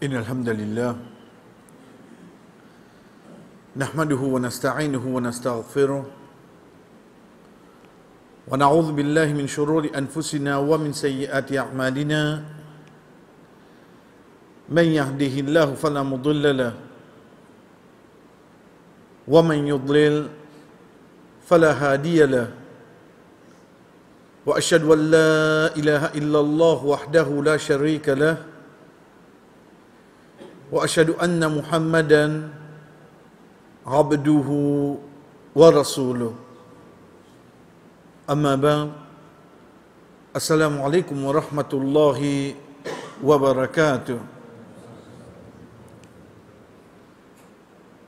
إن الحمد لله نحمده ونستعينه ونستغفره ونعوذ بالله من شرور أنفسنا ومن سيئات أعمالنا من يهده الله فلا مضل له ومن يضلل فلا هادي له وأشهد أن لا إله إلا الله وحده لا شريك له وأشهد أن محمدا عبده ورسوله أما بعد السلام عليكم ورحمة الله وبركاته.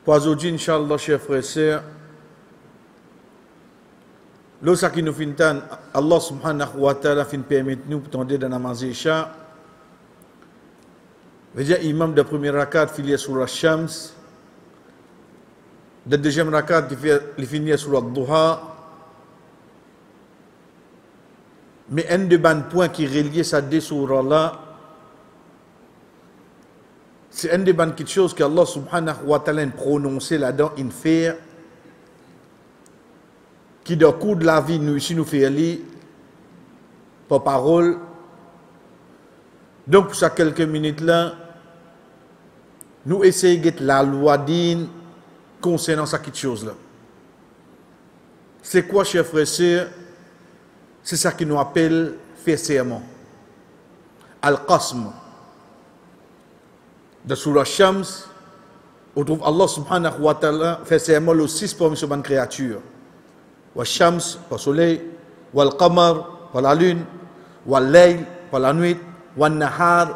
Pour aujourd'hui, Inch'Allah, chers frères et sœurs, lorsque nous finissons, Allah subhanahu wa ta'ala fin permet nous pour tendre dans la namaz Isha. Déjà, imam de premier rakat filié sur la Shams, de deuxième rakat il finit sur la Duha. Mais un des points qui relie ces deux surahs-là, c'est un des quelque chose que Allah subhanahu wa ta'ala a prononcé là-dedans, une fait, qui dans le cours de la vie, nous ici, nous fait lire par parole. Donc, pour ça, quelques minutes là, nous essayons de la loi d'Inde concernant cette chose là. C'est quoi, chers frères et sœurs? C'est ça qui nous appelle faire serment. Al-Qasm. Dans Surah Shams, on trouve Allah subhanahu wa ta'ala fait serment le 6 pour sur une créature. Wa Shams, par le soleil, wal Qamar, par la lune, wal Layl, par la nuit, wal Nahar,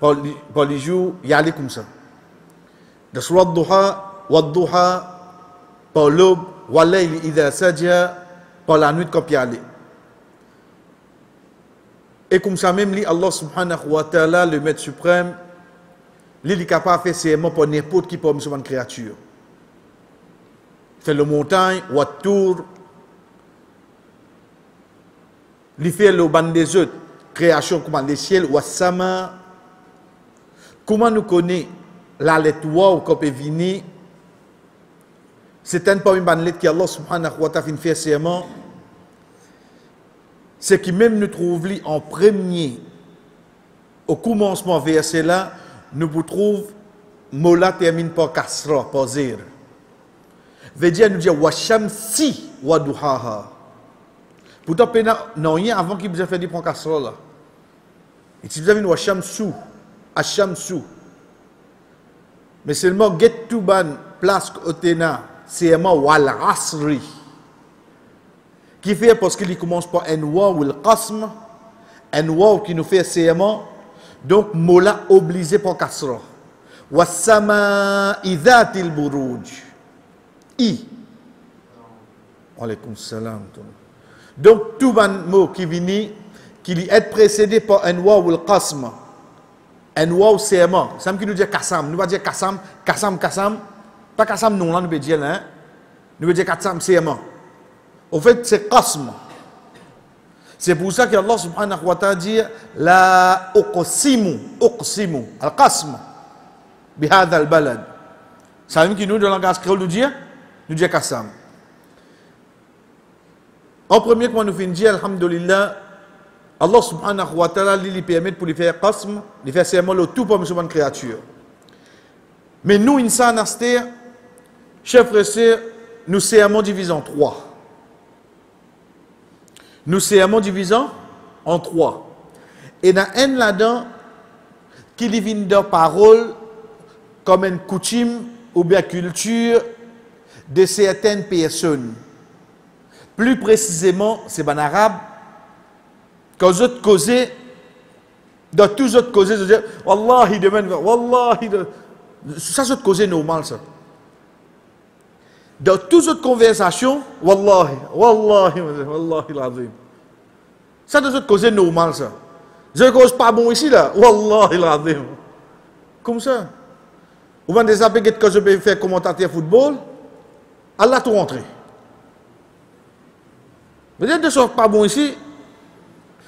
par les jours, il y a comme ça. Dans Surah Duha, wal Duha, par l'aube, wal Layl idha saja, par la nuit quand il y a. Et comme ça même, Allah subhanahu wa ta'ala, le maître suprême, il est capable de faire serment pour n'importe qui pour une créature. Il fait le montagne, ou la tour, il fait le ban des autres, création comme les ciels, ou la sama. Comment nous connaissons la lettre ou qu'on peut venir? C'est un parmi les lettres qui Allah subhanahu wa ta'ala fait serment. C'est qui même nous trouve en premier, au commencement verset là, nous vous trouve, Mola termine par kasra, par zir. Veut dire, nous dit, wa shamsi wa duhaha. Pourtant, non, rien avant qu'il vous a fait dire par kasra là. Et si vous avez une wa shamsu, ashamsu. Mais seulement, get to ban, place otena, c'est vraiment wal asri. Qui fait parce qu'il commence par un waw ou le qasm, un waw qui nous fait serment, donc mola obligé par kasra. Wassama idhatil buruj. I. Alaykoum salam. Donc tout un mot qui vient, qui est précédé par un waw ou le qasm, un waw serment. Ça qui nous dit kasam, nous va dire kasam, kasam, kasam, pas kasam non là nous veut dire là, nous veut dire kasam serment. En fait, c'est qasm. C'est pour ça que Allah subhanahu wa ta'ala dit la uqsimu, al-qasm, bihadha al-balad. Ça veut dire que nous, dans le langage créole, nous dit qasam. En premier, quand nous finissons dire, alhamdulillah, Allah subhanahu wa ta'ala lui permet pour lui faire qasm, lui faire serment le tout pour une créature. Mais nous, insan aster, chers frères et sœurs, nous serment divisés en trois. Nous sermons divisant en trois. Et dans un là-dedans, qui vient de parole comme une coutume ou bien culture de certaines personnes. Plus précisément, c'est en arabe, quand vous autres causez, dans tous les autres causez, vous dites, Wallahi, demain, Wallahi, ça c'est causé normal, ça. Dans toutes les autres conversations, Wallahi, Wallahi, Wallahi l'azim. Ça doit être causé normal, ça. Je ne cause pas bon ici, là. Wallahi l'azim. Comme ça. Ou bien des appels que je peux faire commentateur football, Allah tout rentré. Vous dites, ne sont pas bon ici.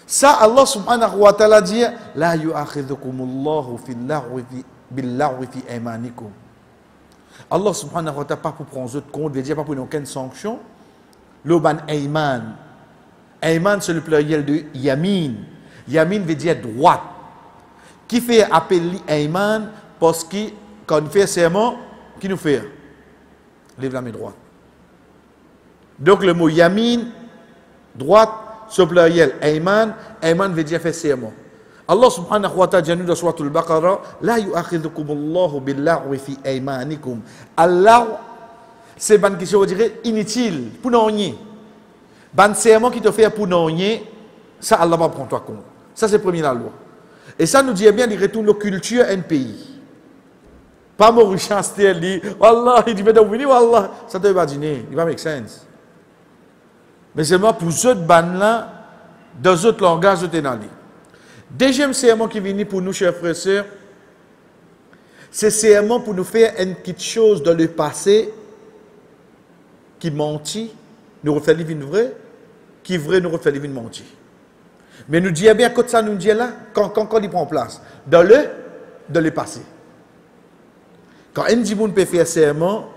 Ça, Allah subhanahu wa ta'ala dit La yu'akhidhukumullahu bil-lagwi fi aymanikum. Allah subhanahu wa ta'ala pas pour prendre compte, veut dire pas pour aucune sanction. L'oban ayman. Ayman c'est le pluriel de yamin. Yamin veut dire droite. Qui fait appeler ayman parce que quand on fait serment, qui nous fait? Lève la main droite. Donc le mot yamin, droite, ce pluriel ayman, ayman veut dire faire serment. Allah subhanahu wa ta'ala dit dans Surah Al-Baqarah, La yu'akhidhukumullahu bil-lagwi fi aymanikum. Allah, c'est une question, on dirait, inutile, pour non rien. Ban serment qui te fait pour non rien, ça Allah va prendre toi compte. Ça c'est premier la loi. Et ça nous dit bien, il retourne la culture à un pays. Pas Mauritius, il dit, Wallah, il dit, mais donc, Wallah, ça ne veut pas dire, il va make sense. Mais c'est moi pour ceux de ban là, dans d'autres langages de Ténali. Deuxième serment qui vient pour nous, chers frères et sœurs, c'est serment pour nous faire une petite chose dans le passé qui mentit, nous refait l'ivine vrai, qui vrai nous refait l'ivine menti. Mais nous disons bien, quand ça nous dit là, quand il prend place, dans le passé. Quand un dit peut faire serment,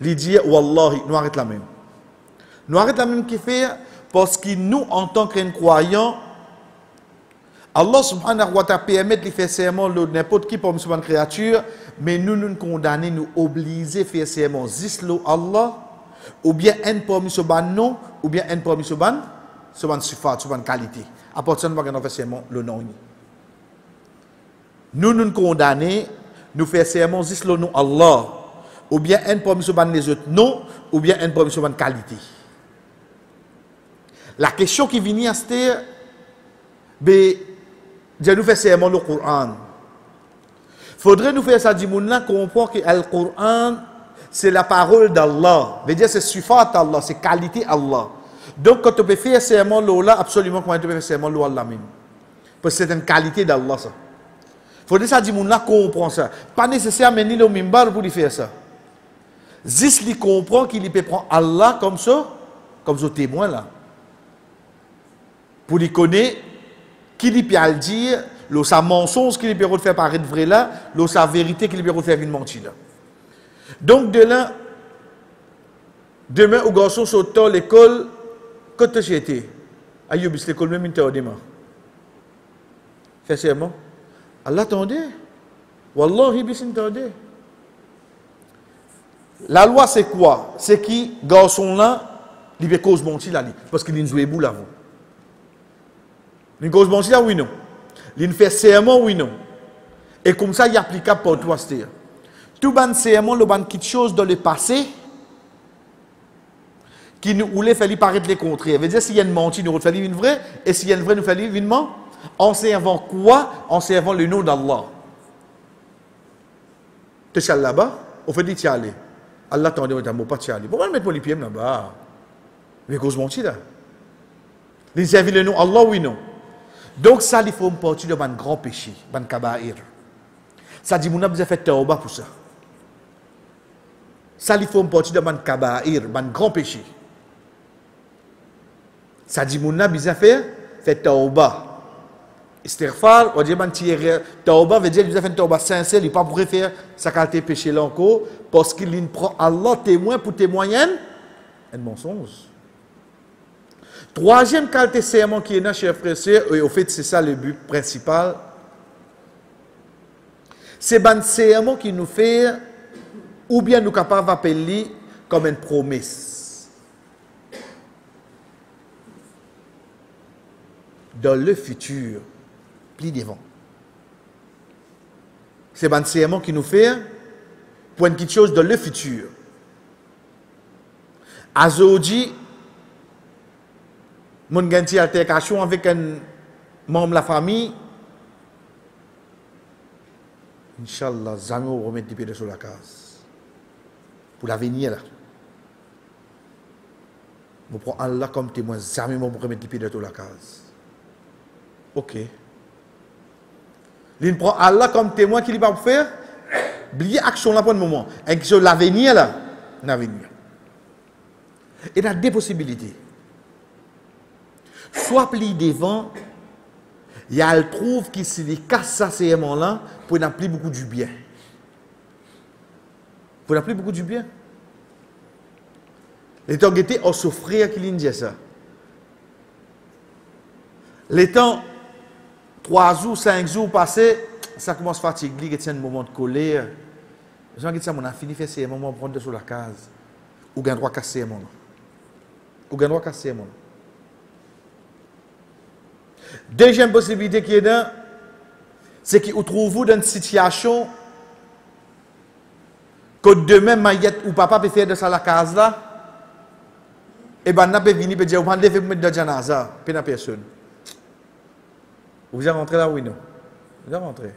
il dit, Wallahi, nous arrêtons la même. Nous arrêtons la même qui fait, parce que nous, en tant que croyants, Allah subhanahu wa ta'ala permet de faire serment n'importe qui pour une créature, mais nous nous condamnons, nous obligés à faire serment zislo Allah, ou bien un pour un nom, ou bien un pour un sifat, une qualité. À partir de là, nous faisons serment le nom. Nous nous condamnons, nous faisons serment zislo nom Allah, ou bien un pour les autres noms, ou bien un pour une qualité. La question qui vient à cette Dieu nous fait serment le Coran. Faudrait nous faire ça du monde là comprendre que le Coran c'est la parole d'Allah. Veut dire c'est sifat Allah, c'est qualité Allah. Donc quand tu peux faire serment là, absolument comment tu peux faire serment Allah même. Parce que c'est une qualité d'Allah ça. Faudrait ça du monde là comprendre ça. Pas nécessairement ni le mimbar pour lui faire ça. Juste lui comprend qu'il peut prendre Allah comme ça témoin là. Pour lui connaître qui lui peut le dire, sa mensonge qui lui peut faire paraître vrai là, sa vérité qui lui peut faire une mentir là. Donc de là, demain au garçon sautant l'école, quand tu étais, Ayoub, c'est l'école même une demain. Fais serment. Allah attendait. Wallahi, bis attendait. La loi c'est quoi? C'est qui garçon là, il peut cause mentir là, parce qu'il nous boule avant. Il cause mentir là, oui non. Il fait serment, oui non. Et comme ça, il est applicable pour toi, c'est-à-dire. Tout ban serment, le ban quelque chose dans le passé qui nous voulait faire paraître les contraires. Ça veut dire s'il y a une mentie, nous fait une vraie, et s'il y a une vraie, nous fait une ment. En servant quoi? En servant le nom d'Allah. Tu es là-bas, on fait dire tu aller. Allah t'en dit, on ne pas tu aller. Pourquoi mettre les pieds là-bas? Mais cause mentir là. Il servit le nom Allah, oui non. Donc ça, il faut une partie de un grand péché, un kabaïr. Ça dit, mon a besoin de faire tauba pour ça. Ça, il faut une partie de un kabaïr, un grand péché. Ça dit, mon a besoin de faire tauba. Istighfar, on dit, tauba veut dire qu'il a fait une tauba sincère, il n'est pas pour faire sa qualité péché là encore, parce qu'il prend Allah témoin pour témoigner un mensonge. Troisième qualité serment qui est là, chers frères et sœurs, et au fait, c'est ça le but principal. C'est un serment qui nous fait, ou bien nous capables d'appeler comme une promesse. Dans le futur, plus devant. C'est un serment qui nous fait pour une petite chose dans le futur. Azodi, mon ganti altercation avec un membre de la famille, Inch'Allah, jamais on remet des pieds sur la case. Pour l'avenir là. Je prends Allah comme témoin, jamais on remet des pieds sur la case. Ok. Il prend Allah comme témoin qu'il va faire. Oubliez action là pour le moment. Et sur l'avenir là, l'avenir. Et il y a deux possibilités. soit pli devant, il y a le trouve qui se casse ça ces aimants-là pour n'appeler beaucoup du bien. Pour n'appeler beaucoup du bien. Les temps qui étaient en souffrir qui dit ça. Les temps 3 jours, 5 jours passés, ça commence à fatiguer, il y a un moment de colère. Les gens qui disent ça, on a fini de faire ces moments prendre sur la case. Ou gain droit casser mon. Ou gain droit casser mon. Deuxième possibilité qui est là, c'est que vous trouvez dans une situation que demain, maillette ou papa peut faire de ça la case là, et ben, on peut venir et dire, on va lever mettre de janaza, puis la personne. Vous êtes rentré là, oui, non? Vous êtes rentré.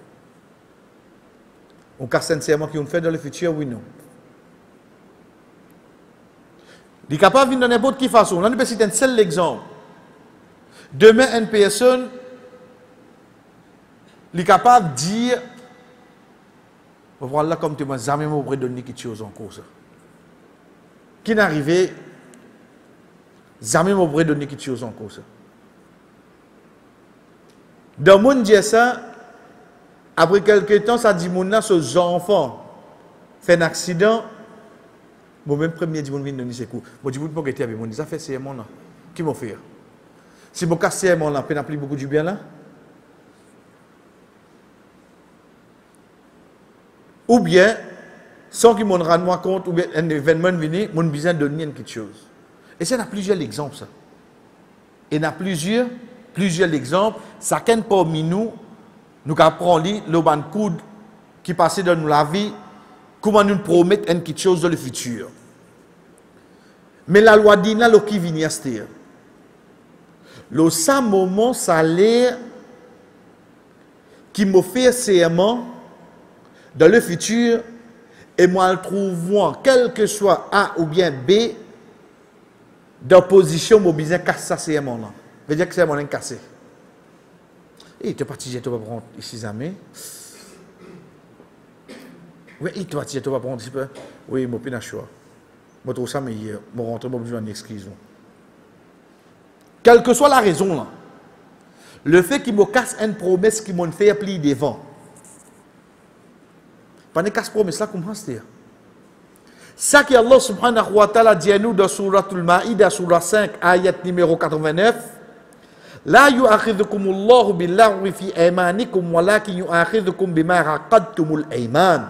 On casse sincèrement qui on fait dans le futur, oui, non? Il est capable de venir dans n'importe quelle façon. Là, on peut citer un seul exemple. Demain, une personne, il est capable de dire, voilà, comme tu m'as jamais donné quelque chose en cause. Qui n'arrivait, jamais donné quelque chose en cause. Dans le monde dit ça, après quelques temps, ça dit que ces enfants fait un accident. Moi, même premier dit que je suis coup. Moi, je dis que je suis ça fait c'est mon là. Qui m'a fait? Si je casse mon là, je n'ai beaucoup du bien là. Ou bien, sans qu'ils me rendent compte, ou bien un événement venu, mon besoin de donner quelque chose. Et ça, il y a plusieurs exemples. Ça. Et il y a plusieurs exemples. Chacun parmi nous apprenons le ban coude qui passe dans la vie, comment nous promettre quelque chose dans le futur. Mais la loi dit là, qui vient à se dire. Le seul moment, ça a l'air qui me fait serment dans le futur, et moi, je trouve, quel que soit A ou bien B, d'opposition, je besoin de casser ça serment là. Ça veut dire que c'est mon cassé. Et tu es parti, tu vas prendre ici, amis. Oui, tu es parti, tu vas prendre ici. Oui, je n'ai pas choix. Je trouve ça meilleur. Je rentre, je besoin d'excuse. Quelle que soit la raison, là, le fait qu'il me casse une promesse qui m'a fait plier devant. Pendant que cette promesse-là, comment se dire? Ça que Allah subhanahu wa ta'ala dit à nous dans Surah Al-Ma'ida, Surah 5, ayat numéro 89. La yu'akhidhukum Allahu bil-laghwi fi aymanikum walakin yu'akhidhukum bima raqadtumul ayman.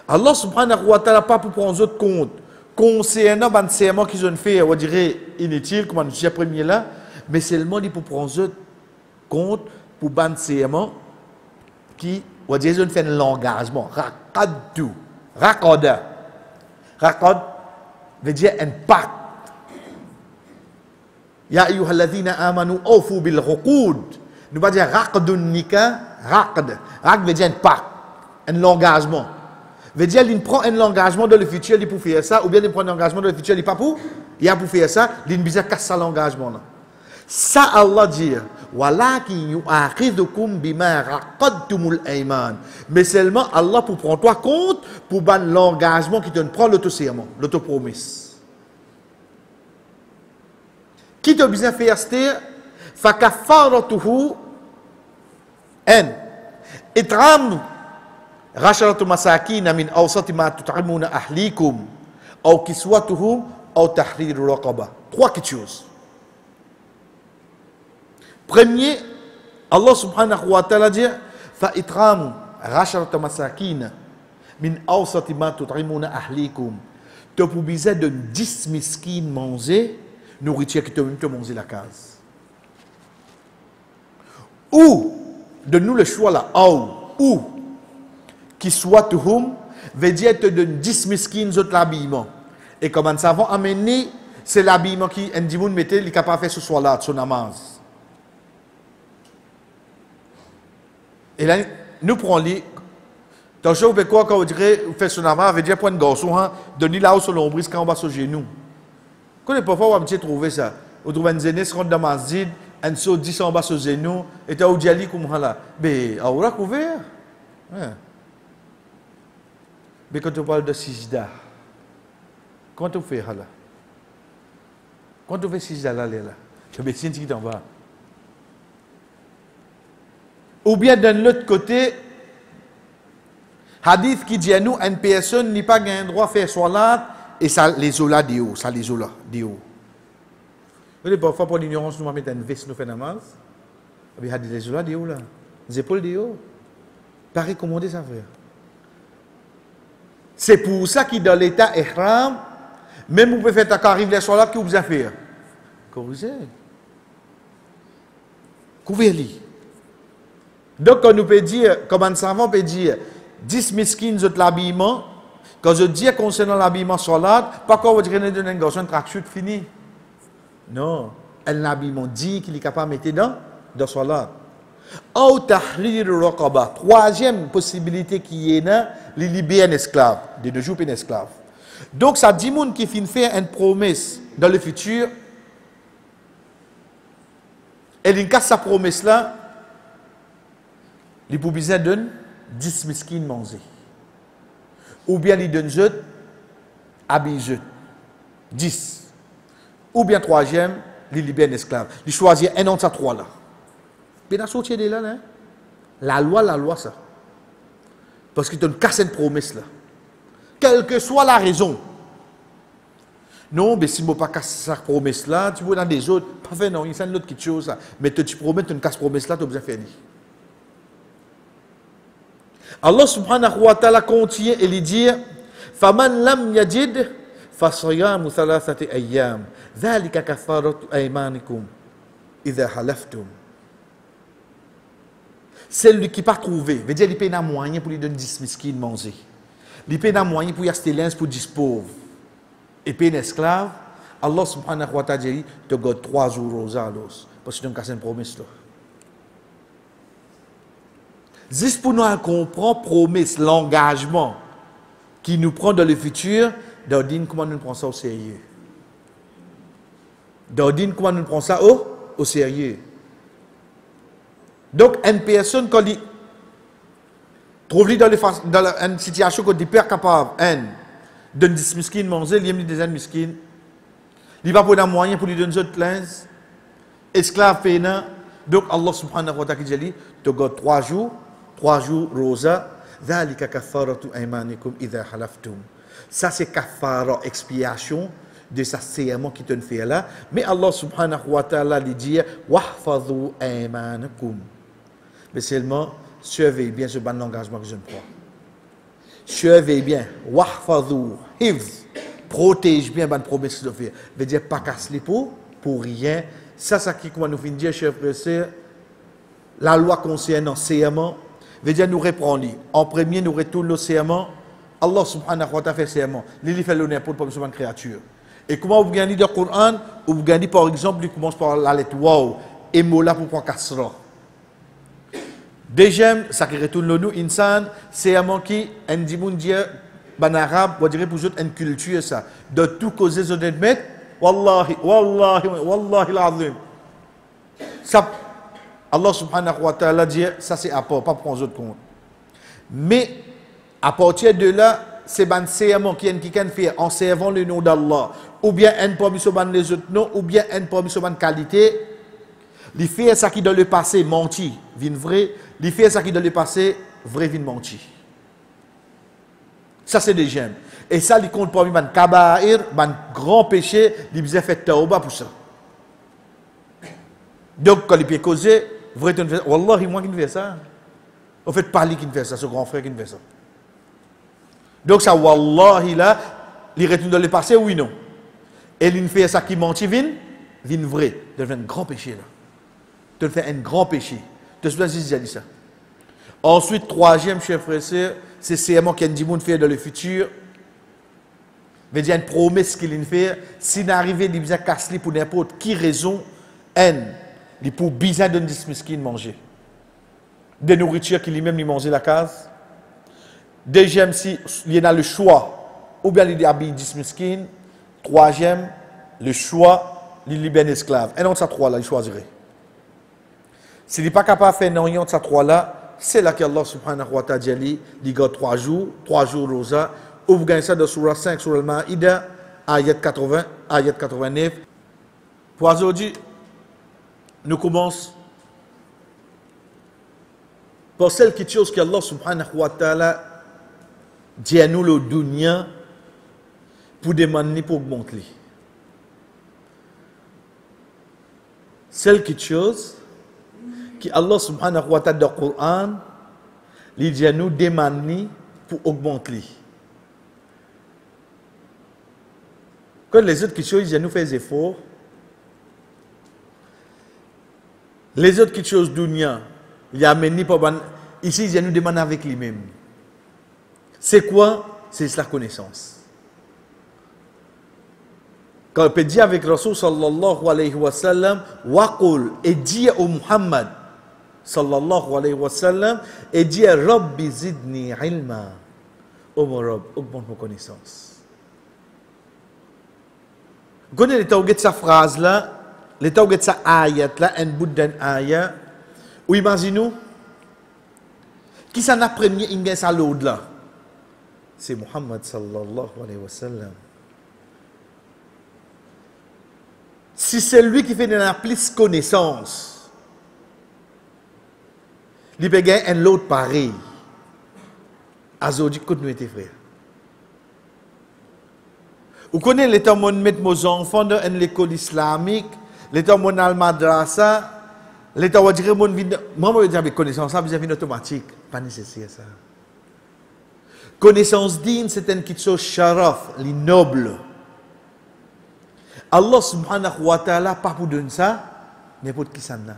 Allah subhanahu wa ta'ala pas pour prendre autre compte concernant ban serment qu'ils ont fait, on dirait inutile comme on dit premier là, mais seulement pour prendre autre compte pour ban serment qui on dirait ils ont fait un engagement, raqadtu, raqada. Raqad veut dire un pacte. Ya ayyuhalladhina amanu awfu bil uqud. Nous pas dire raqdun nikah, raqd. Raqd veut dire un pacte, un engagement. Veut dire il prend un engagement dans le futur pour faire ça, ou bien il prend un engagement dans le futur il pas pour, il a pour faire ça, il bisa casser l'engagement là. Ça Allah dit walakin yu'akhidhukum bima raqadtumul ayman. Mais seulement Allah pour prendre toi compte pour ban l'engagement qui te prend l'auto-serment, l'auto-promesse. Qui te besoin faire ça fa kafaratuhu en it'am rasharatu masakin min awsati ma tut'imuna ahlikum aw kiswatuhum aw tahrir raqaba. Trois choses. Premier, Allah subhanahu wa ta'ala dit fa itramu rasharata masakin min awsati ma tut'imuna ahlikum. Tu as besoin de 10 miskines manger nourriture qui te même te manger la case. Ou de nous le choix là, ou qui soit tuhum veut dire te donne 10 miskines autres l'habillement. Et comme nous savons amener c'est l'habillement qui un dimoun mettait il capable faire ce soir là son namaz. Et là, nous prenons les. Toujours, vous quoi quand on dirait, vous faites son namaz, veut dire, pour un garçon, donner là où son lombrice quand on va sur genou. Quand on est parfois, on va trouver ça. On trouve un zéné, se rend dans ma zid, un saut 10 en bas sur genou, et tu as où diali comme là. Mais, on a couvert. Mais quand on parle de sijda, quand on fait là, quand on fait sijda là, Tu as qui t'en va. Ou bien d'un autre côté, hadith qui dit à nous, une personne n'a pas un droit de faire salat et ça les ola de haut, ça les ola de haut. Vous savez, parfois pour l'ignorance, nous mettons une veste, nous faisons namaz. Mais il y a des ola de haut là, les épaules de haut. Pas recommandé ça, frère. C'est pour ça qu'il dans l'état ihram, même vous pouvez faire ta carrière les salat que vous avez fait. Corrigez. Couvrez-les. Donc, quand nous peut dire, comme un savant peut dire, 10 miskines de l'habillement, quand je dis concernant l'habillement salat, pas quand vous dites que un garçon tracksuit fini. Non, l'habillement dit qu'il est capable de mettre dans salat. Ou tahrir raqaba. Troisième possibilité qui est là, il libérer un esclave, de 2 jours un esclave. Donc, ça dit moun qui finit faire une promesse dans le futur, et il casse sa promesse là, il peut bien donner 10 miskines manger. Ou bien il donne jeune, habille jeune. 10. Ou bien troisième, il libère un esclave. Il choisit un an de sa 3 là. Il a sorti de là, hein? La loi, ça. Parce qu'il te casse une promesse là. Quelle que soit la raison. Non, mais si je ne pas casser sa promesse là, tu vois dans des autres, pas fait non, il y a une autre chose. Mais tu promets, tu ne casses promesse là, tu as besoin de faire. Allah subhanahu wa ta'ala continue et lui dit فَمَنْ لَمْ يَجِدْ فَصِيَامُ ثَلَاثَةِ أَيَّامٍ ذَلِكَ كَفَّارَةُ أَيْمَانِكُمْ إِذَا حَلَفْتُمْ. Celui qui n'a pas trouvé, veut dire qu'il paye un moyen pour lui donner 10 miskines manger. Il paye un moyen pour y acheter l'un pour 10 pauvres. Et paye un esclave. Allah subhanahu wa ta'ala dit tu gardes 3 jours rosa parce que tu as cassé une promesse là. Juste pour nous comprendre promesse, l'engagement qui nous prend dans le futur, d'ordine comment nous prenons ça au sérieux. D'ordine comment nous prenons ça au sérieux. Donc, une personne, quand il trouve dans une situation qu'on est hyper capable, de 10 miskines manger, il y a des miskines, il va prendre un moyen pour lui donner d'autres plaintes, esclave payant. Donc, Allah subhanahu wa ta'ala dit, tu gardes 3 jours rosa, ذَلِكَ كَفَّارَةُ أَيْمَانِكُمْ إِذَا حَلَفْتُمْ. Ça, c'est kafara, expiation de sa serment qui te fait là. Mais Allah subhanahu wa ta'ala lui dit, وَحْفَظُوا أَيْمَانَكُمْ. Mais seulement, surveillez bien ce bon engagement que je me prends. Surveillez bien. وَحْفَظُوا hifz. Protège bien la promesse que je fais. Veut dire, pas casse les pots pour rien. Ça, qui, comment nous finit dire, chers frères, la loi concernant serment, veut dire nous répondre. En premier, nous retournons le serment. Allah subhanahu wa ta'ala fait serment. Il fait l'honneur pour une créature. Et comment vous gagnez dans le Coran? Vous gagnez par exemple, il commence par la lettre waw et mola pour prendre kasra. Deuxième, ça qui retourne le nous, insan, serment qui, un dimundia, en arabe, on dirait pour une culture ça. De tout causer, je admets, wallahi l'azim. Ça, Allah subhanahu wa ta'ala dit, ça c'est à part, pas pour les autres compte. Mais, à partir de là, c'est un serment qui can faire en servant le nom d'Allah, ou bien un parmi les autres noms, ou bien un parmi les qualités. Il fait ça qui dans le passé menti, vin vrai. Il fait ça qui dans le passé vrai, vin menti. Ça c'est des gemmes. Et ça, il compte parmi les kaba'ir, les grands péchés, il faisait faire tauba pour ça. Donc, quand il peut causer, vrai, tu ne fais ça. Wallahi, moi qui ne fais ça. En fait, pas lui qui ne fait ça, ce grand frère qui ne fait ça. Donc, ça, wallahi, là, il retourne dans le passé, oui, non. Et il fait ça qui mentit, vin vrai. Tu fais un grand péché, là. Tu fais un grand péché. Tu sais pas si j'ai dit ça. Ensuite, troisième, chers frères et sœurs, c'est serment qu'un dimoun fait dans le futur. Veut dire une promesse qu'il fait. S'il n'arrive, il vient casser pour n'importe qui raison, il pour bizarre de 10 miskines manger. Des nourritures qu'il lui-même manger la case. Deuxième, si il y a le choix, ou bien il habille 10 miskines. Troisième, le choix, il libère un esclave. Un autre, ça 3 là, il choisirait. S'il n'est pas capable de faire un autre, ça 3 là, c'est là qu'Allah subhanahu wa ta'ala dit, il garde 3 jours rosa. Ou vous gagnez ça dans Surah 5, Surah Al-Ma'ida, ayat 80, ayat 89. Pour aujourd'hui, nous commençons par celle qui chose qu'Allah subhanahu wa ta'ala dit à nous le dunya pour demander pour augmenter. Celle qui chose qui Allah subhanahu wa ta'ala dans le Coran, il dit à nous demander pour augmenter. Quand les autres qui choses, ils disent à nous faire des efforts. Les autres qui choses dunya, il y a amené pour ici, il nous demande avec lui-même. C'est quoi? C'est la connaissance. Quand on peut dire avec Rasul sallallahu alayhi wa sallam, waqul, et dit au Muhammad sallallahu alayhi wa sallam, et dit Rabbi zidni ilma. Oh mon Rabb, augmente ma connaissance. Vous connaissez l'état où il y a cette phrase-là, l'état où il y a cette ayat-là, un bout d'un ayat, où imaginez-nous, qui s'en a premier, il y a ça l'au-delà. C'est Muhammad sallallahu alayhi wa sallam. Si c'est lui qui fait de la plus connaissance, il peut gagner un autre pareil. Azodi, nous était frère. Vous connaissez l'état où on met nos enfants dans l'école islamique, l'état où on a le madrasa, l'état où on dirait mon vie. Moi, je dis avec connaissance, ça, vous avez une automatique. Pas nécessaire ça. Connaissance digne, c'est une chose sharaf, les nobles. Allah subhanahu wa ta'ala, pas pour donner ça, n'importe qui s'en a.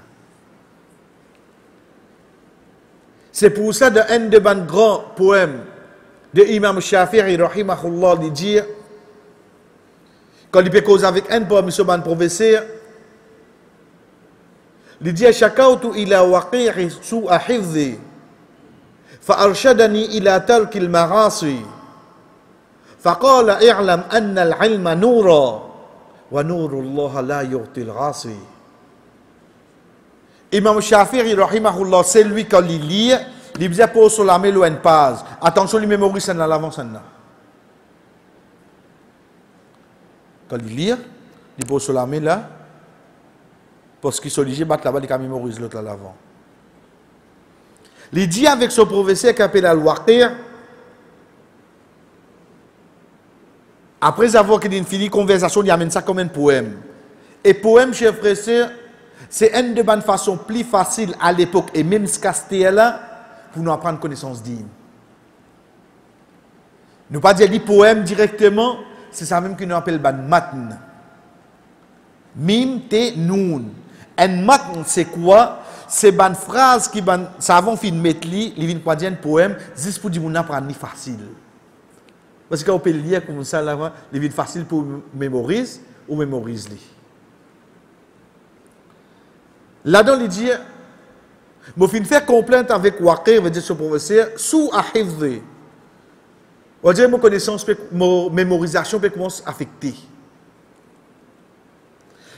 C'est pour ça, dans un des grands poèmes de Imam Shafi'i, rahimahullah, il dit, quand il peut causer avec un poème, ce ban professeur, il dit, Shakautu ila waqi'i su'a hifzi, فأرشدني إلى ترك المعاصي فقال اعلم أن العلم نورا ونور الله لا يعطي العاصي. Imam Shafi'i rahimahullah, c'est lui quand il lit, il disait pour sur la mélo une page. Attention, il mémorise ça dans l'avant ça. Quand il lit, il pose sur la mélo là, parce qu'il s'oblige battre là-bas, il mémorise l'autre à l'avant. Il dit avec son professeur qui appelle Al-Waqir, après avoir fini la conversation, il amène ça comme un poème. Et poème, chers frères et sœurs, c'est une de bonnes façons plus faciles à l'époque, et même ce castel-là, pour nous apprendre connaissance digne. Nous pas dire les poèmes directement, c'est ça même que nous appelle ban matn. Mim te noun. Un matn, c'est quoi? C'est une phrase qui ça avant fin mettre li, il vient pas dire un poème, juste pour dire qu'on apprend facile. Parce que on peut lire comme ça là, il vient facile pour mémoriser ou mémorise li. Là-dedans il dit moi fin faire complainte avec Waqir, veut dire ce professeur, sous à hifzi. On dit mon connaissance, mon mémorisation peut commencer à affecter.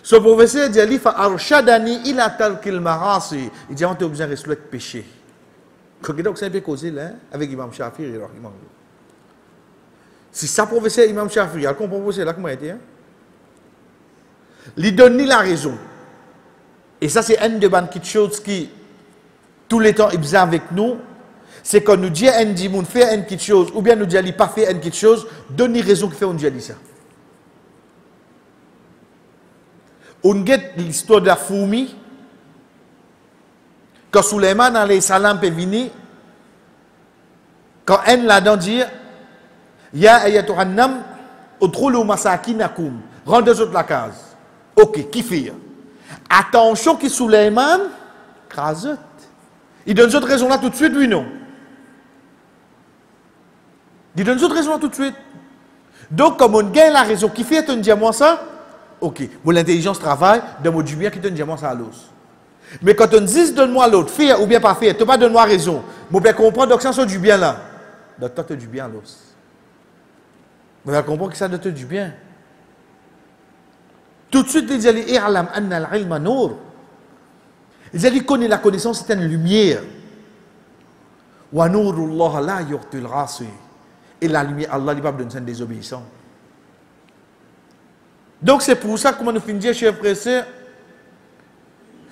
Ce professeur dit Ali fa arshadani ila tarkil marasi. Il dit on est obligé de rester avec péché. Donc c'est un peu causé là avec Imam Shafi'i rahimahullah. Si ça professeur Imam Shafi'i a compris là comment était. Il donne ni la raison. Et ça c'est une de bonnes choses qui tous les temps est avec nous, c'est quand nous dit un dit moun fait une petite chose ou bien nous dit Ali pas fait une petite chose, donne ni raison qui fait on dit Ali ça. On get l'histoire de la fourmi. Quand Suleiman alayhi salam peut venir, quand un là-dedans dit, Ya ayatuhan nam, udkhulu masakinakum, rendez autres la case. Ok, qui fait? Attention qui Suleiman, crasette. Il donne cette raison là tout de suite, oui non? Il donne cette raison là tout de suite. Donc, comme on gagne la raison, qui fait, on dit à moi ça? Ok, bon, l'intelligence travaille, donne-moi du bien qui donne diamant ça à l'os. Mais quand on dit donne-moi l'autre, faire ou bien pas faire, tu ne pas donne-moi raison. Vous pouvez comprendre donc ça c'est du bien là. Donc toi tu as du bien à l'os. Vous pouvez comprendre que ça donne du bien. Tout de suite, il dit i'lam anna al-ilma nour. Il dit connaît la connaissance c'est une lumière. Wa nurullah la yu'til 'asi. Et la lumière Allah n'est pas donner des désobéissants. Donc c'est pour ça, comme nous finissons, chers frères et sœurs,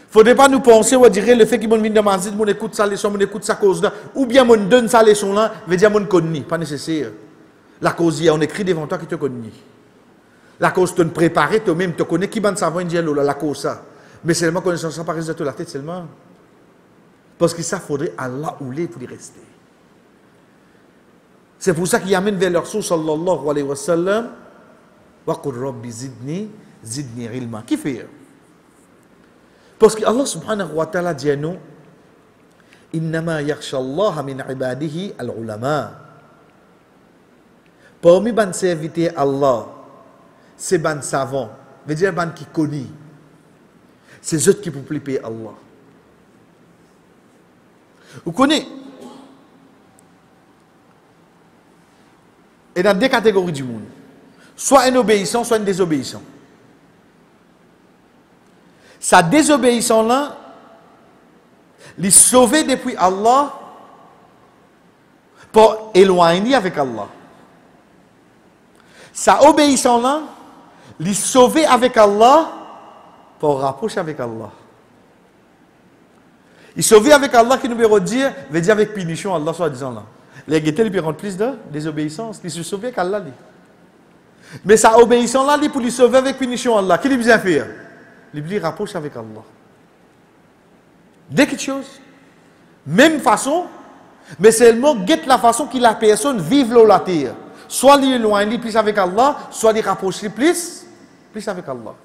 Faudrait pas nous penser, on dirait le fait qu'ils m'ont mis dans ma zid, mon écoute sa leçon, mon écoute sa cause là, ou bien mon donne sa leçon là, veut dire mon connaît, pas nécessaire. La cause, on écrit devant toi qui te connaît. La cause, tu te prépares, toi-même, tu connais qui va savoir dire la cause ça. Mais seulement connaissance ça paraît de la tête seulement. Parce que ça, faudrait Allah ou les pour y rester. C'est pour ça qu'il amène vers leur source, sallallahu alayhi wa sallam, wa qur rabbi zidni ilma. Qui fait? Parce que Allah subhanahu wa ta'ala dit à nous, innama yakhsha Allah min ibadihi al-ulama. Parmi les serviteurs Allah, c'est les savants, veut dire les qui connaissent. C'est eux qui peuvent payer Allah. Vous connaissez? Il y a deux catégories du monde. Soit un obéissant, soit un désobéissant. Sa désobéissance là, les sauver depuis Allah pour éloigner avec Allah. Sa obéissance là, les sauver avec Allah pour rapprocher avec Allah. Il sauver avec Allah qui nous veut dire avec punition Allah soit disant là. Les guettés lui rendent plus de désobéissance, ils se sauvent avec Allah. Mais sa obéissance là, pour lui sauver avec punition Allah, qui lui bien faire? Il rapproche avec Allah. Dès quelque chose, même façon, mais seulement guette la façon que la personne vive la terre. Soit il éloigne plus avec Allah, soit il rapproche plus avec Allah.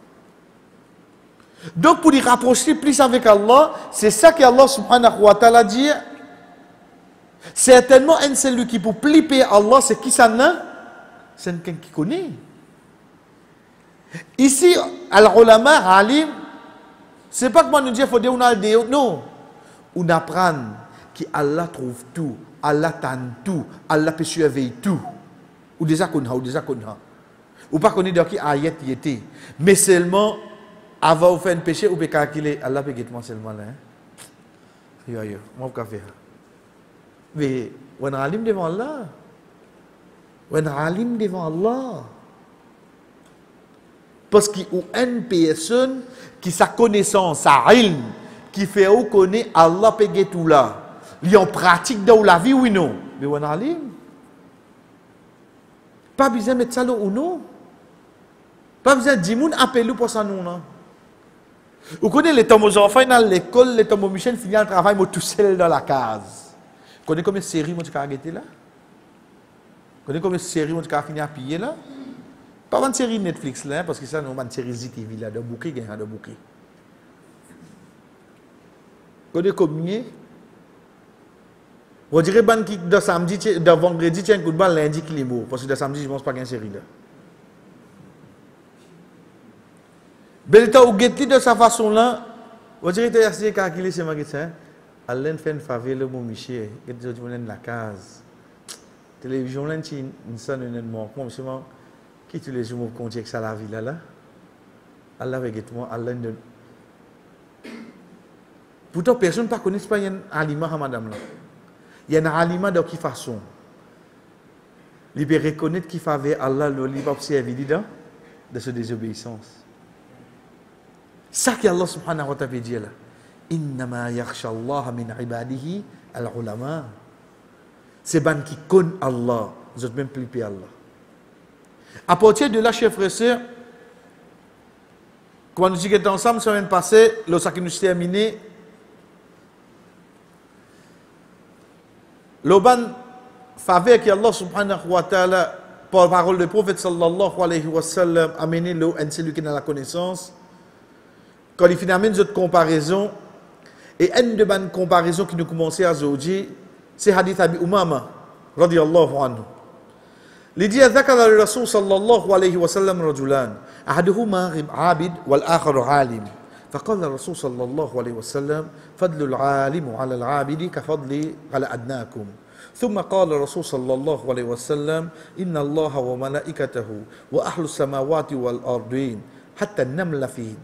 Donc pour lui rapprocher plus avec Allah, c'est ça que Allah subhanahu wa ta'ala dit. Certainement, un celui qui peut plier Allah, c'est qui ça là? C'est quelqu'un qui connaît. Ici, al-ulama, alim, c'est pas que moi nous dire faut dire on a des non. On apprend que Allah trouve tout, Allah tend tout, Allah peut surveiller tout. Ou déjà qu'on a, ou déjà qu'on a. Ou pas qu'on est dans qui ayat y était. Mais seulement, avant de faire un péché, ou peut calculer, Allah peut guetter moi seulement là. Yo, moi je vais faire. Mais, on a alim devant Allah. On a alim devant Allah. Parce qu'il y a une personne qui sa connaissance, sa ilm, qui fait ou connaît Allah peut guetter tout là. Il en pratique dans la vie, oui non. Mais on a alim. Pas besoin de mettre ça là ou non. Pas besoin de dire moun appelle pour ça non. Vous connaissez les tombeaux enfants dans l'école, les tombeaux Michel finissent le travail, moi tout seul dans la case. Vous connaissez combien de séries moi tu as arrêté là? Vous connaissez combien de séries moi tu as fini à piller là? Pas une série Netflix là, parce que ça nous une série ZTV là, de bouquet, de bouquet. Vous connaissez combien? Vous direz que de samedi, de vendredi, tiens un coup de balle, lundi qui est mort, parce que de samedi, je ne pense pas qu'il y a une série là. Belta ou guetti de sa façon là, vous direz que c'est calculé, c'est ma question. Alain fait une faveur, le bon Michel, il dit que la case. Télévision, là, il y a une salle de manquement, qui tous les jours me compte que ça la vie là. Allah avec moi, Allah de. Pourtant, personne ne connaît pas un aliment à madame là. Il y a un aliment de quelle façon? Il peut reconnaître qu'il fait Allah, il va observer de sa désobéissance. Ça que Allah subhanahu wa ta'ala dit là. Innama yakhsha Allah min ibadihi al-ulama. C'est ban qui connaît Allah, vous êtes même plus pire Allah. À partir de là, chers frères et sœurs, quand nous étions ensemble, la semaine passée, lorsque nous terminé, l'oban faveur que Allah subhanahu wa ta'ala, par parole du prophète sallallahu alayhi wa sallam, a mené celui qui a la connaissance, quand il finalement une comparaison, et une de bonnes comparaisons qui nous commençait à aujourd'hui, c'est hadith Abi Umama, radiyallahu anhu. Il dit, ذكر الرسول صلى الله عليه وسلم رجلان أحدهما عابد والآخر عالم فقال الرسول صلى الله عليه وسلم فضل العالم على العابد كفضل على أدناكم ثم قال الرسول صلى الله عليه وسلم إن الله وملائكته وأهل السماوات والأرضين حتى النمل في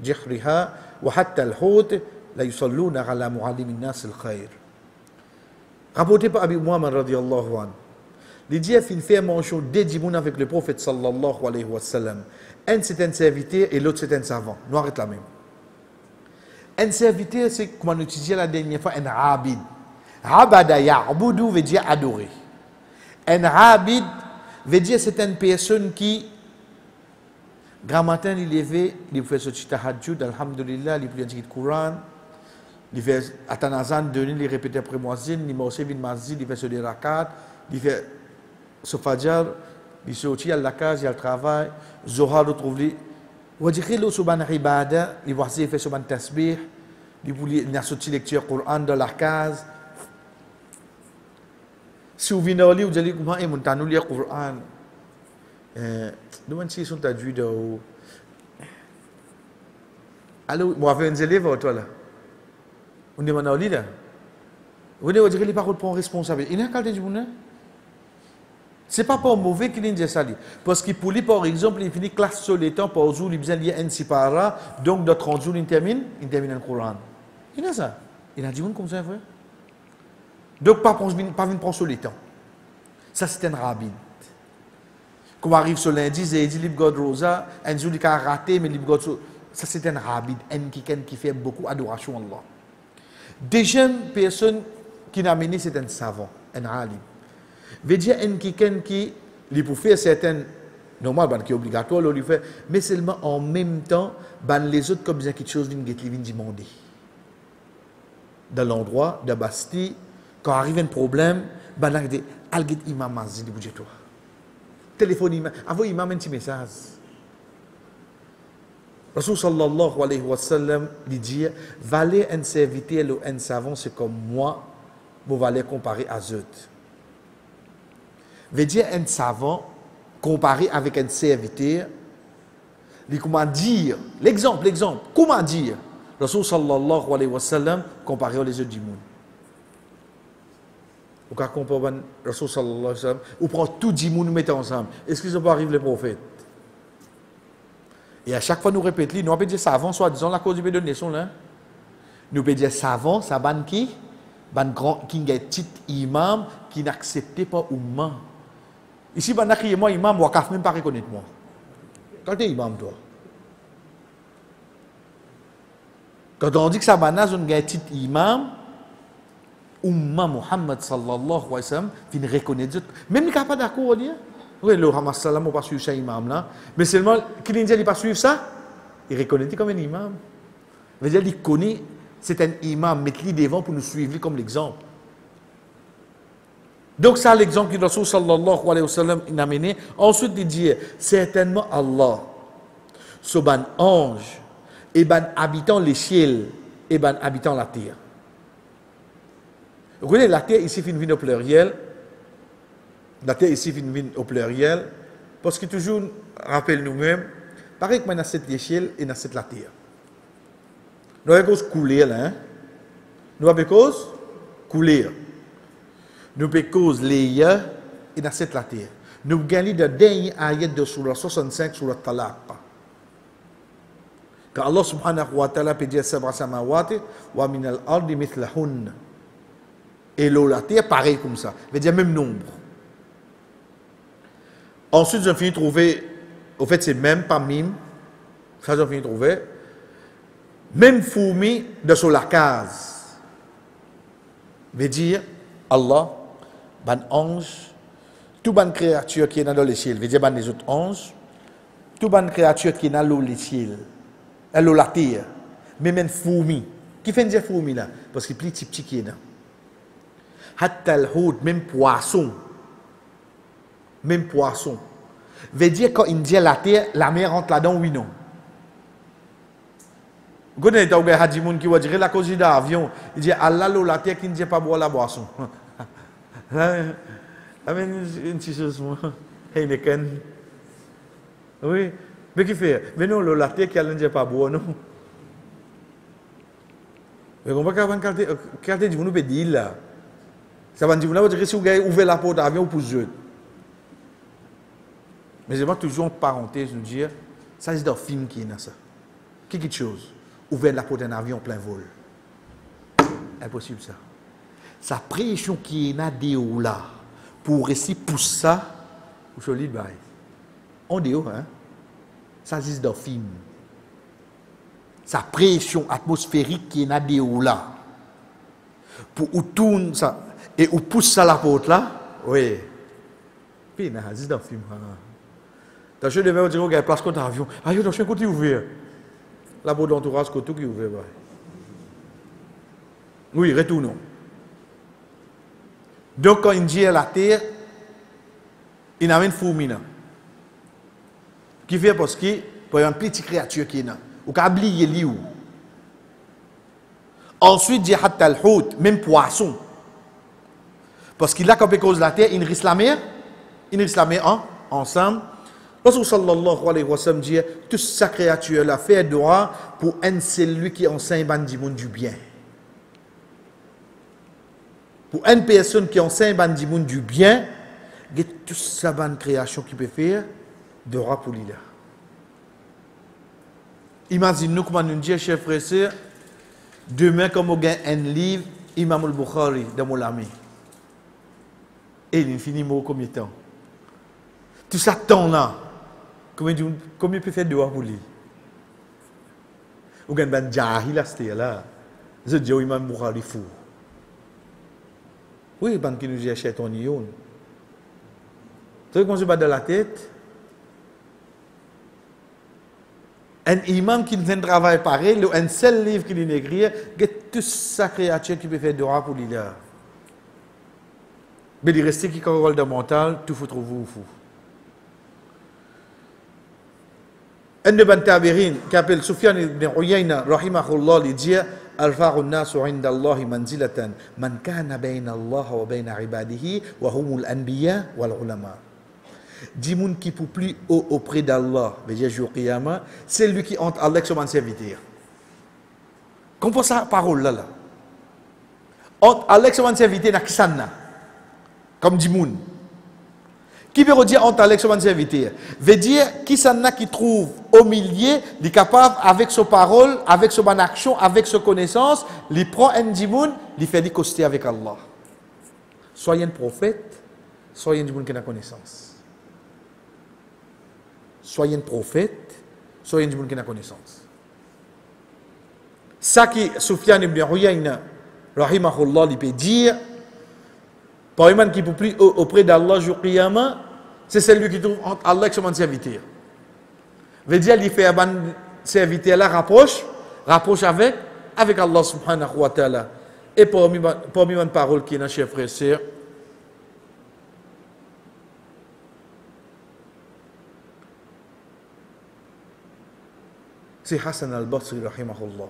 جحرها وحتى الحوت لا يصلون على معلم الناس الخير. Rapporté par Abi Muhammad radiyallahu anhu. Il dit qu'il fait mention dédié avec le prophète sallallahu alayhi wa sallam. Un c'est un serviteur et l'autre c'est un savant. Nous arrêtons là même. Un serviteur, c'est comme on utilisait la dernière fois, un abid. Abada ya'budu veut dire adorer. Un abid veut dire c'est une personne qui, grand matin, il levé, il fait ce tahajjud, alhamdulillah, il prie le Coran, il fait atanazan, il répète après muazzin, il marche vite masjid, il fait ce des rakat, il fait ce fajr, il sortit à la case, il a le travail, Zohar retrouve lui. On dirait que subhan ibada, il voit il fait subhan tasbih, il a sorti lecture Coran dans la case. Si vous venez au lit, vous allez comment est mon tanou lire Coran. Demande si ils sont traduits de. Alors, moi, avec un élève, toi là. On est maintenant au lit là. Vous devez dire les paroles pour un responsable. Il y a un qualité du monde. Ce n'est pas pour mauvais qu'il dit ça. Parce que pour lui, par exemple, il finit classe sur les temps, par jour, il besoin de lire un sipara, donc de 30 jours, il termine le Coran. Il y a ça. Il y a du monde comme ça, frère. Donc, pas prendre sur les temps. Ça, c'est un rabbin. Quand on arrive sur lundi, il dit Libre God Rosa, un jour il a raté, mais Libre God. Ça, c'est un rabbin, qui fait beaucoup d'adoration à Allah. Deuxième personne qui n'a mené, c'est un savant, un alim. Veut dire un quelqu'un qui peut faire certaines, normal, qui est obligatoire, lui fait, mais seulement en même temps, les autres comme quelque chose viennent demander. Dans l'endroit de Bastille, quand arrive un problème, là, il dit, Al-Git Imam Mazid, il toi. Téléphone Imam, envoie Imam un petit message. Rasul sallallahu alayhi wa sallam lui dit, valer un serviteur ou un savant, c'est comme moi, vous allez comparer à eux. Veut dire un savant, comparé avec un serviteur, comment dire, l'exemple, comment dire, Rasul sallallahu alayhi wa sallam, comparé aux autres du monde. Ou quand on compare Rasul sallallahu alayhi wa sallam, ou prend tout du monde, nous mettons ensemble. Est-ce qu'ils n'ont pas arrivé les prophètes? Et à chaque fois, nous répétons, nous ne pouvons pas dire savant, soit disons la cause du bédonné, là. Nous pouvons dire savant, ça ban qui? Ban grand, qui est un petit imam, qui n'acceptait pas oumman. Ici, ban crié moi imam, moi, ne même pas reconnaître moi. Quand tu es imam, toi. Quand on dit que ça banaz, on a un petit imam, Umma Muhammad sallallahu alayhi wa sallam, qui ne reconnaît pas. Même il n'est pas d'accord, on dit. Oui, le Hamas salam n'a pas suivi ça imam là. Mais seulement, qui l'Indien n'a pas suivi ça, il reconnaît comme un imam. Il veut dire, il connaît, c'est un imam, mettre-le devant pour nous suivre comme l'exemple. Donc, ça, l'exemple que Rasul sallallahu alayhi wa sallam a amené. Ensuite, il dit, certainement Allah, ce ban ange, et ban habitant les ciels, et ban habitant la terre. Vous voyez, la terre ici, finit au pluriel. La terre ici, finit au pluriel. Parce que toujours, rappelle nous-mêmes, pareil que nous avons cette échelle et nous avons la terre. Nous avons cause couler, là. Nous avons cause couler. Nous avons cause les et nous avons la terre. Nous gagnons le dernier ayat de Surah 65 sur le Talaq. Quand Allah subhanahu wa ta'ala peut dire sab'a samawati wa min al-ardi mithlahun. Et l'eau, la terre, pareil comme ça. Veut dire même nombre. Ensuite, j'ai fini de trouver, au fait, c'est même pas mime. Ça, j'ai fini de trouver. Même fourmi de sur la case. Veut dire, Allah, ban ange, tout ban créature qui est dans les ciels, veut dire ban les autres anges, tout ban créature qui est dans l'eau, les ciels, l'eau, la terre, même fourmi. Qui fait dire fourmi là? Parce qu'il est plus petit qui est là. Hatta al-houd, même poisson. Même poisson. Veut dire quand il dit la terre, la mer rentre là-dedans, oui, non. Vous connaissez un hadimoun qui va dire la cause d'avion. Il dit Allah, la terre qui ne dit pas boire la boisson. Amen, une petite chose, moi. Heineken. Oui. Mais qui fait? Mais non, la terre qui ne dit pas boire, non. Mais on va garder du monde, peut dire là. Ça va dire, que si vous avez ouvert la porte d'avion pour jouer. Mais je vais toujours en parenthèse nous dire, ça c'est dans le film qui est dans ça. Quelque chose. Ouvert la porte d'un avion en plein vol. Impossible ça. Sa pression qui est là, là, pour rester pour ça, vous se dites, on dit, hein? Ça c'est dans le film. sa pression atmosphérique qui est dans des là. Pour ou tourne ça et ou pousse ça la porte là. Oui. Puis na c'est dans le film. T'as je devais dire regarde place contre avion. Ah yo dans un côté ouvert. La porte d'entourage côté qui ouvert. Oui, retournons. Donc quand il dit à la terre, il a une fourmi. Qui fait parce que pour une petite créature qui est là. Ou qu'a oublié li ou. Ensuite, dit hatta al-hout, même poisson. Parce qu'il a comme cause de la terre, il risque la mer ensemble. Rasul sallallahu alayhi wa sallam dit toute sa créature la fait droit pour un celui qui enseigne bandi monde du bien. Pour une personne qui enseigne bandi monde du bien, il y a toute sa bonne création qui peut faire droit pour lui là. Imaginez-nous comment nous dit, chers frères et sœurs, demain, comme on gagne un livre, Imam al-Bukhari, dans mon ami. Et il finit mot combien de temps? Tout ça temps-là, combien peut faire de pour lui? Ou gagne un jahil à ce là. Je dis au Imam Bukhari fou. Oui, ban qui nous dit chez ton yon. Tu sais comment je bats dans la tête? Un imam qui vient travailler pareil, un seul livre qu'il vient écrire, il y a toute sa créature qui peut faire droit pour lui là. Mais il reste qui a rôle de mental, tout faut trouver fou. Un de ban tabirin qui appelle Sufyan ibn Uyayna rahimahullah il dit Alfa'u an-nas 'inda Allah manzilatan man kana bayna Allah wa bayna ibadihi wa humul anbiya wal ulama. Dit moun qui pour plus haut auprès d'Allah, veut dire jour qiyamah, c'est lui qui entre Allah sur son serviteur. Comprends ça parole là. Entre Allah sur son serviteur na kisanna. Comme dit moun. Qui veut dire entre Allah sur son serviteur? Veut dire kisanna qui trouve au milieu, il est capable avec sa parole, avec son action, avec sa connaissance, il prend un dimoun, il fait des costés avec Allah. Soyez un prophète, soyez un dimoun qui a connaissance. Soyez un prophète, soyez un qui a connaissance. Ça qui Sufyan ibn Uyayna, rahimahullah, il peut dire, par un qui peut plus auprès d'Allah jour qiyamah, c'est celui qui trouve entre Allah et son serviteur. Veut dire, il fait un serviteur là, rapproche avec Allah subhanahu wa ta'ala. Et parmi une parole qui est dans chers frères et sœurs, c'est Hassan al-Basri, rahimahullah.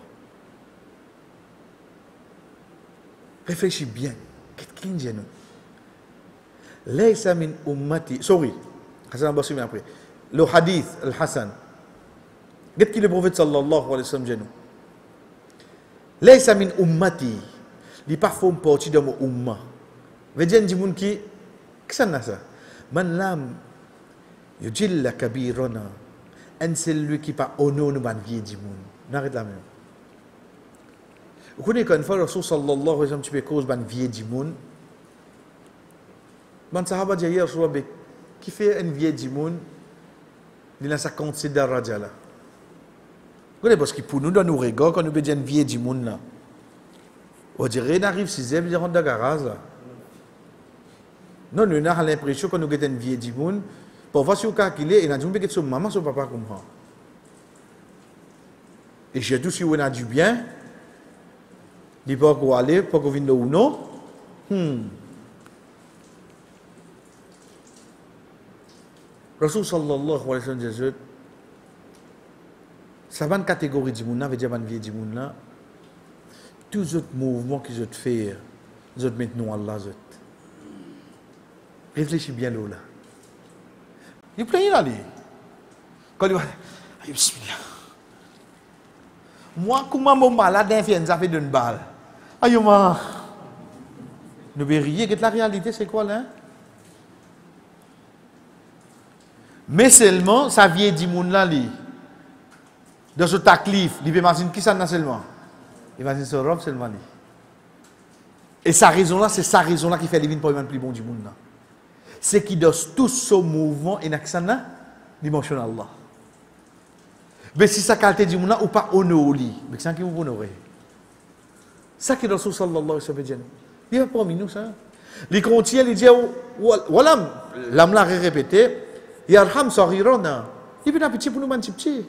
Réfléchis bien. Qu'est-ce qu'il dit nous? Laysa min ummati. Sorry. Hassan al-Basri vient après. Le hadith, al-Hassan. Qu'est-ce que le prophète sallallahu alayhi wa sallam dit nous? Laysa min ummati. Il parfois partie de mon umma. Veut dire, il dit qui? Qu'est-ce que c'est ça? Man lam yujilla kabirana. Un celui qui pas honneur nous ban vie du monde. N'arrête la même. Vous connaissez qu'une fois Rasul sallallahu alayhi wa sallam tu peux cause ban vie du monde. Man sahaba dit hier Rasul qui fait une vie du monde, il a sa considère raja là. Vous connaissez parce que pour nous dans nos regards quand nous bédien une vie du monde là. On dirait n'arrive 6e il rentre dans garage là. Non, nous avons l'impression que nous avons une vie du monde. Parfois, si vous calculez, il y a des gens qui sont maman, son papa comprend. Et j'ai tout si vous avez du bien, il peut pas aller, pas qu'on vienne ou non. Rasul sallallahu alayhi wa sallam dit, ça va une catégorie du monde, veut dire une vie du monde là. Tous les autres mouvements qu'ils ont fait, ils ont maintenant Allah. Réfléchis bien là. Il plein là. Quand il va, bismillah. Moi, comment mon malade d'influenza fait d'une balle? Aïe, moi. Nous verrions que la réalité, c'est quoi là? Mais seulement, ça vient du monde là. Dans ce taklif, il peut imaginer qui ça n'a seulement. Il imagine ce robe seulement. Et sa raison là, c'est sa raison là qui fait les vignes pour le plus bon du monde là. C'est qui dans tout ce mouvement et n'accent dimension Allah. Mais si ça qualité du monde ou pas honorer, mais c'est qui vous honorer. Ça qui est Rasul sallallahu alayhi wa sallam. Il n'y a pas parmi nous ça. Les contiers, ils disent, voilà, l'âme l'a répété, yarham sarirona. Il peut petit pour nous man petit.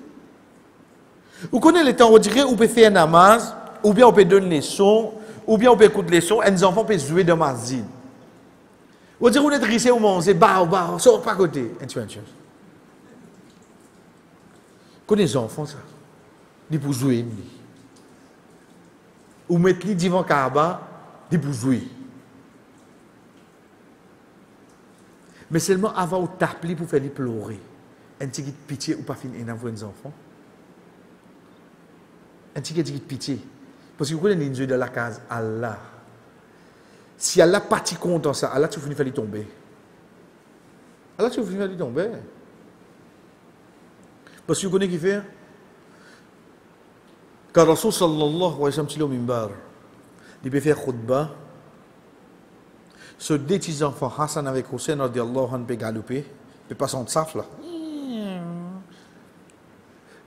Vous connaissez les temps où on dirait on peut faire un namaz, ou bien on peut donner les sons, ou bien on peut écouter les sons, et les enfants peuvent jouer dans ma zine. On dirait on est trissé au manger, bah, sort pas côté. Et tu vois une chose. Vous connaissez les enfants ça? Ils peuvent jouer. Ou mettre les devant Kaaba, ils peuvent jouer. Mais seulement avant de t'appeler pour faire les pleurer. Un petit peu de pitié ou pas finir d'envoyer les enfants. Un petit peu de pitié. Parce que vous connaissez les yeux de la case Allah. Si Allah n'est pas content ça, Allah tu finis faire les tomber. Allah tu finis faire les tomber. Parce que vous connaissez qui fait? Quand Rasul sallallahu alayhi wa sallam est au mimbar, il peut faire khutbah. Ce deux petits enfants, Hassan avec Hussein, radiallahu anhu, peut galoper, peut pas s'en saf là.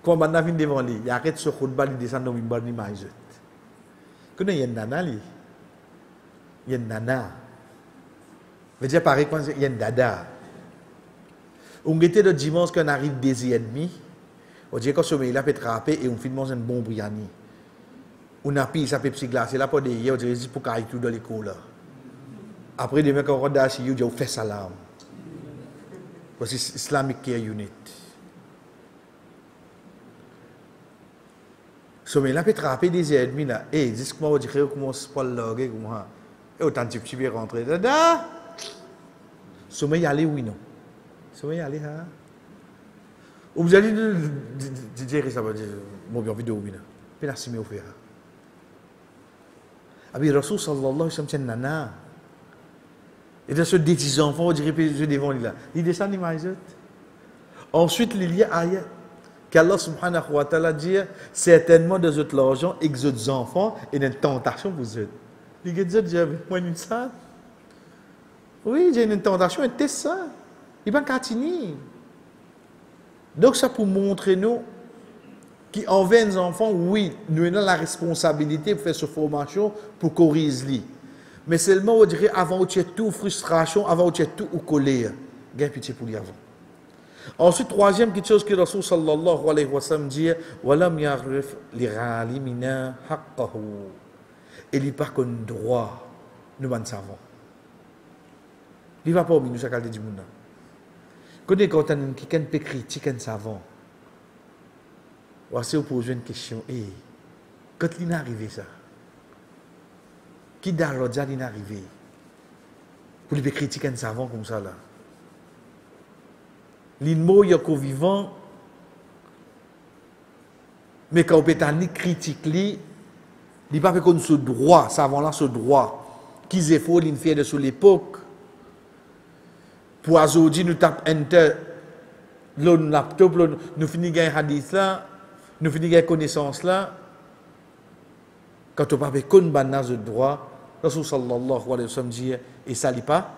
Quand on vient devant lui, il arrête ce khutbah, il descend au mimbar, il maïzet. Vous connaissez, il y a une nana, il y a une nana. Je veux dire, pareil, il y a une dada. On était le dimanche quand on arrive des ennemis, on dit que ce sommeil là peut trapper et on finit manger un bon briani. On a pris sa Pepsi glacée là pour des hier, on dirait pour qu'il tout dans l'école. Après, demain, quand on rentre chez vous, on fait salam. Parce que c'est Islamic Care Unit. Sommeil là peut trapper des ennemis là. Eh, dis-moi, on dirait comment on se parle là, comment. Et autant de petits bien rentrer. Dada! Sommeil allez, oui, non. Sommeil allez, hein? Ou vous allez dire ça, mon bien vidéo, oui, non. Puis là, c'est mieux faire. Abi Rasul sallallahu alayhi wa sallam, c'est nana. Et dans ce des petits enfants, on dirait que devant lui là. Il descend l'image. Ensuite, il y a ayat qu'Allah subhanahu wa ta'ala dit certainement de votre l'argent et que vos enfants et une tentation pour vous. Il dit moi une ça. Oui, j'ai une tentation et c'est ça. Il va continuer. Donc ça pour montrer nous qu'envers les enfants, oui, nous avons la responsabilité pour faire cette formation pour corriger lui. Mais seulement, on dirait, avant où tu es tout frustration, avant où tu es tout ou colère. Gain pitié pour lui avant. Ensuite, troisième petite chose que Rasul sallallahu alayhi wa sallam dit, walam yarif li ghalimina haqqahu. Et il n'y a pas qu'un droit, nous m'en savons. Il ne va pas au milieu de la du monde. Quand quelqu'un peut critiquer un savant, voici vous poser une question. Et quand il est arrivé ça, qui d'Arodja il est arrivé pour lui critiquer un savant comme ça là? L'immo il est vivant, mais quand on peut critique lui, il pas fait comme ce droit, savant là ce droit, qu'ils aient fait l'infidèle de sur l'époque. Pour aujourd'hui, nous tapons enter, le laptop, nous finissons un hadith là, nous finissons une connaissance là. Quand on parle de banaz de droit, Rasul sallallahu alayhi wa sallam dit, et ça n'est pas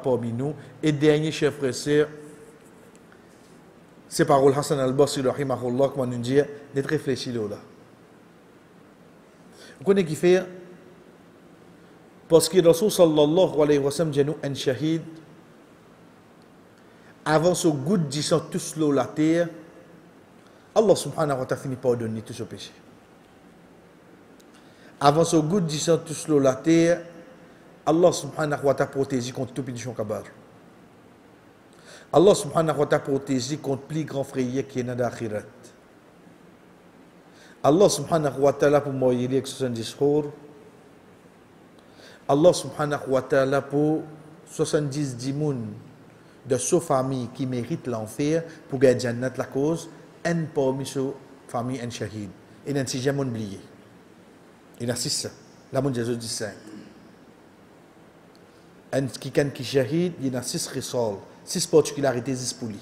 parmi nous. Et dernier chef frère, c'est parole Hassan al-Basri, rahimahullah, comme on nous dit, d'être réfléchi là. Vous connaissez qui fait? Parce que Rasul sallallahu alayhi wa sallam dit, nous, un shahid, avant ce goût disant tous l'eau la terre, Allah subhanahu wa ta'ala finit par donner tout ce péché. Avant ce goût disant tous l'eau la terre, Allah subhanahu wa ta'ala protège contre tout péché kabar. Allah subhanahu wa ta'ala protège contre plus grand frayé qui est dans l'akhirat. Allah subhanahu wa ta'ala pour mourir avec 70 jours. Allah subhanahu wa ta'ala pour 70 dimoun de sa famille qui mérite l'enfer pour gagner Jannat la cause, un parmi sa famille un shahid. Et un sixième oublié. Il y a 6. La monde Jésus dit 5. Un qui shahid, il y a 6 risal, 6 particularités pour lui.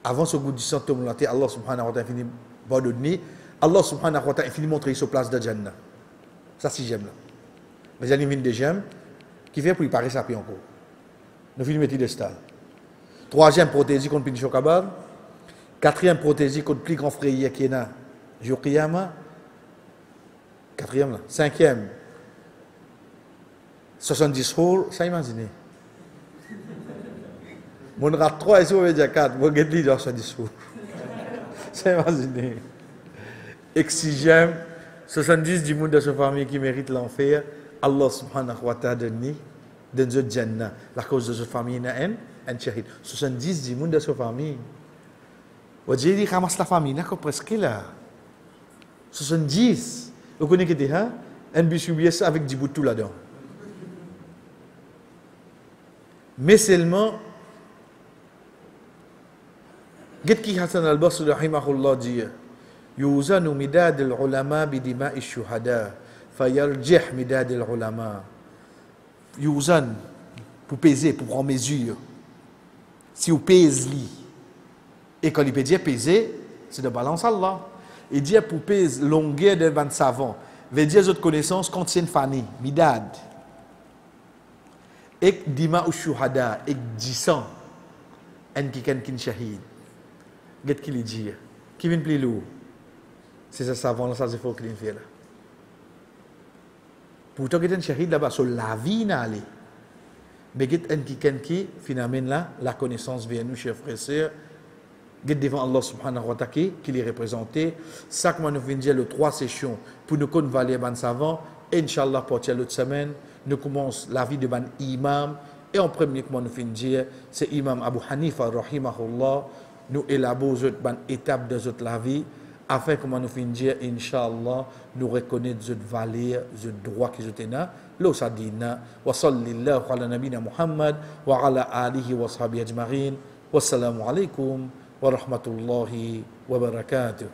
Avant ce goût du sang, Allah subhanahu wa ta'ala finit par donner. Allah subhanahu wa ta'ala finit montrer sa place de Jannah. Ça, sixième là. Mais il y a une deuxième qui fait pour y paraître ça puis encore. Nous finissons mettre des stades. Troisième, protéger contre punition kabar. Quatrième protégé contre le plus grand frayeur qui est là. Jour Qiyama. Quatrième là. Cinquième. 70 jours, ça imaginez. Mon rat 3 et sur le 4, mon guet dit 70 jours. Ça imaginez. Et sixième, 70 du monde de sa famille qui mérite l'enfer, Allah subhanahu wa ta'ala donne dans le Jannah. La cause de sa famille est un shahid. 70 du monde de sa famille. Wajah dit, ramasse la famille, là, presque là. 70. Vous connaissez que ça? Un bisu avec du boutou là-dedans. Mais seulement, قد كي حسن البصري رحمه الله dit يوزن مداد العلماء بدماء الشهداء فيرجح مداد العلماء يوزن pour peser, pour prendre mesure. Si vous pèsez lui, et quand il peut dire peser, c'est de balance Allah. Il dit pour peser longueur de 20 savants, veut dire les autres connaissances contiennent fani, midad. Et dima ou shuhada, et 10 ans, en qui ken shahid. Qu'est-ce qu'il dit? Qui vient plus lourd? C'est ce savant là, ça c'est fort qu'il fait là. Pourtant, il y a un shahid là-bas, sur la vie n'a allé. Mais il y a un qui, finalement, là, la connaissance vient nous, chers frères et sœurs, devant Allah subhanahu wa ta'ala qui les représenté. Ça que nous venons dire le 3 sessions pour nous convaler ban savant. Inch'Allah, pour l'autre semaine, nous commençons la vie de ban imam. Et en premier, comment nous venons dire, c'est imam Abu Hanifa, rahimahullah. Nous élaborons une étape de la vie afin que nous finissons dire, Inch'Allah, nous reconnaître cette valeur, ce droit qui est là. L'eau ça dit, wa sallallahu ala nabina Muhammad wa ala alihi wa sahbihi ajma'in. Wassalamu alaikum wa rahmatullahi wa barakatuh.